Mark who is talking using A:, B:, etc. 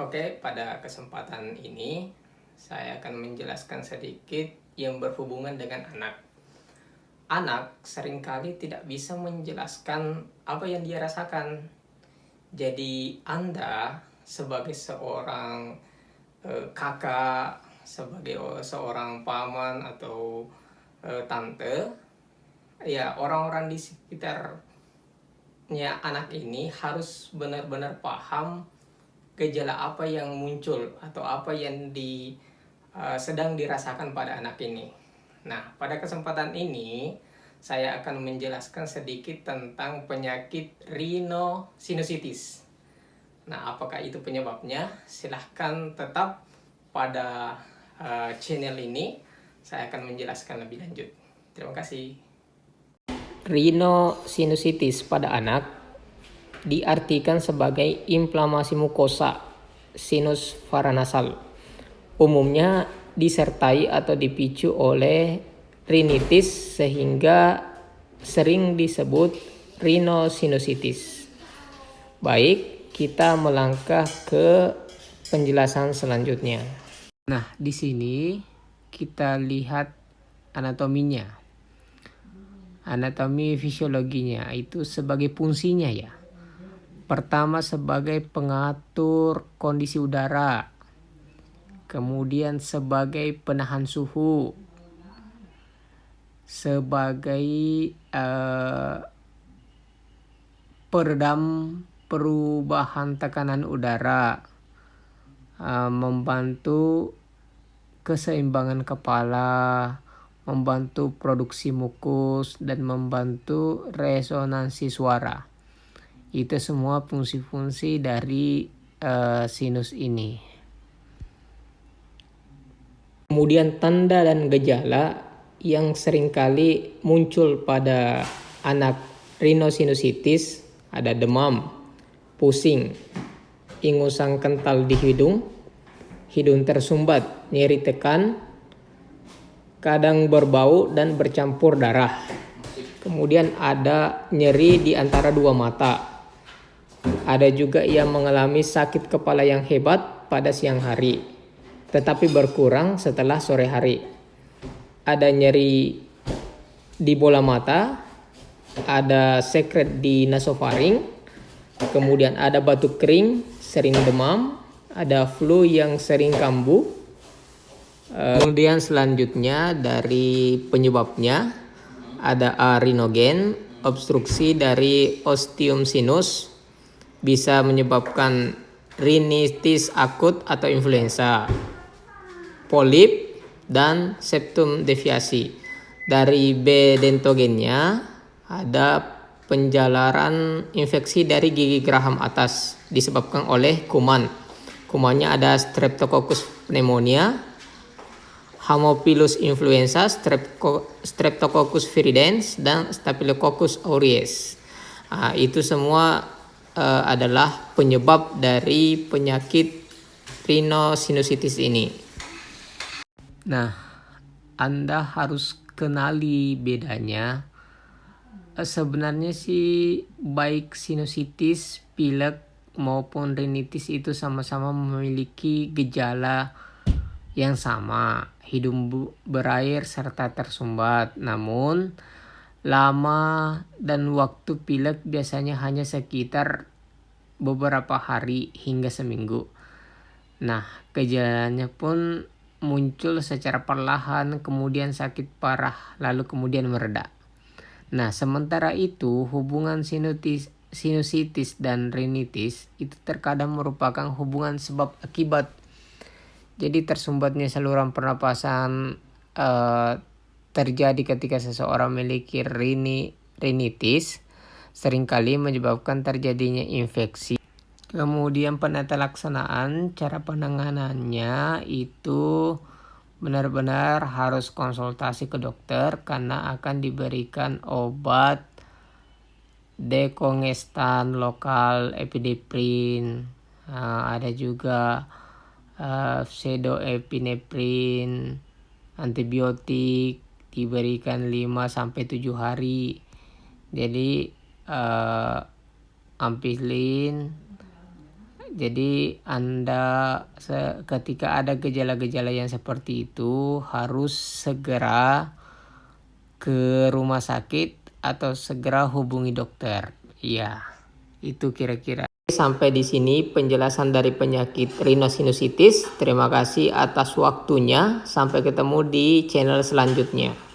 A: Oke, pada kesempatan ini saya akan menjelaskan sedikit yang berhubungan dengan anak. Anak seringkali tidak bisa menjelaskan apa yang dia rasakan. Jadi Anda sebagai seorang kakak, sebagai seorang paman atau tante, ya orang-orang di sekitarnya anak ini harus benar-benar paham gejala apa yang muncul atau apa yang sedang dirasakan pada anak ini. Nah, pada kesempatan ini saya akan menjelaskan sedikit tentang penyakit rhinosinusitis. Nah, apakah itu penyebabnya? Silahkan tetap pada channel ini. Saya akan menjelaskan lebih lanjut. Terima kasih. Rhinosinusitis pada anak diartikan sebagai inflamasi mukosa sinus paranasal. Umumnya disertai atau dipicu oleh rinitis sehingga sering disebut rhinosinusitis. Baik, kita melangkah ke penjelasan selanjutnya. Nah, di sini kita lihat anatominya. Anatomi fisiologinya itu sebagai fungsinya ya. Pertama sebagai pengatur kondisi udara, kemudian sebagai penahan suhu, sebagai peredam perubahan tekanan udara, membantu keseimbangan kepala, membantu produksi mukus, dan membantu resonansi suara. Itu semua fungsi-fungsi dari sinus ini. Kemudian tanda dan gejala yang seringkali muncul pada anak rhinosinusitis ada demam, pusing, ingusan kental di hidung, hidung tersumbat, nyeri tekan, kadang berbau dan bercampur darah. Kemudian ada nyeri di antara dua mata. Ada juga yang mengalami sakit kepala yang hebat pada siang hari, tetapi berkurang setelah sore hari. Ada nyeri di bola mata, ada sekret di nasofaring, kemudian ada batuk kering, sering demam, ada flu yang sering kambuh. Kemudian selanjutnya dari penyebabnya ada rhinogen, obstruksi dari ostium sinus, bisa menyebabkan rinitis akut atau influenza, polip, dan septum deviasi. Dari B dentogennya ada penjalaran infeksi dari gigi geraham atas disebabkan oleh kuman. Kumannya ada Streptococcus pneumonia, Haemophilus influenza, Streptococcus viridans, dan Staphylococcus aureus. Itu semua adalah penyebab dari penyakit rhinosinusitis ini. Nah, Anda harus kenali bedanya. Sebenarnya sih baik sinusitis, pilek maupun rinitis itu sama-sama memiliki gejala yang sama, hidung berair serta tersumbat. Namun lama dan waktu pilek biasanya hanya sekitar beberapa hari hingga seminggu. Nah, gejalanya pun muncul secara perlahan, kemudian sakit parah, lalu kemudian mereda. Nah, sementara itu hubungan sinusitis dan rinitis itu terkadang merupakan hubungan sebab akibat. Jadi tersumbatnya saluran pernapasan terjadi ketika seseorang memiliki rinitis, seringkali menyebabkan terjadinya infeksi. Kemudian penata laksanaan, cara penanganannya itu benar-benar harus konsultasi ke dokter karena akan diberikan obat dekongestan lokal, epinefrin, ada juga pseudoepinefrin, antibiotik diberikan 5-7 hari. Jadi ampicillin Jadi Anda ketika ada gejala-gejala yang seperti itu harus segera ke rumah sakit atau segera hubungi dokter. Iya, itu kira-kira. Sampai di sini penjelasan dari penyakit rhinosinusitis. Terima kasih atas waktunya. Sampai ketemu di channel selanjutnya.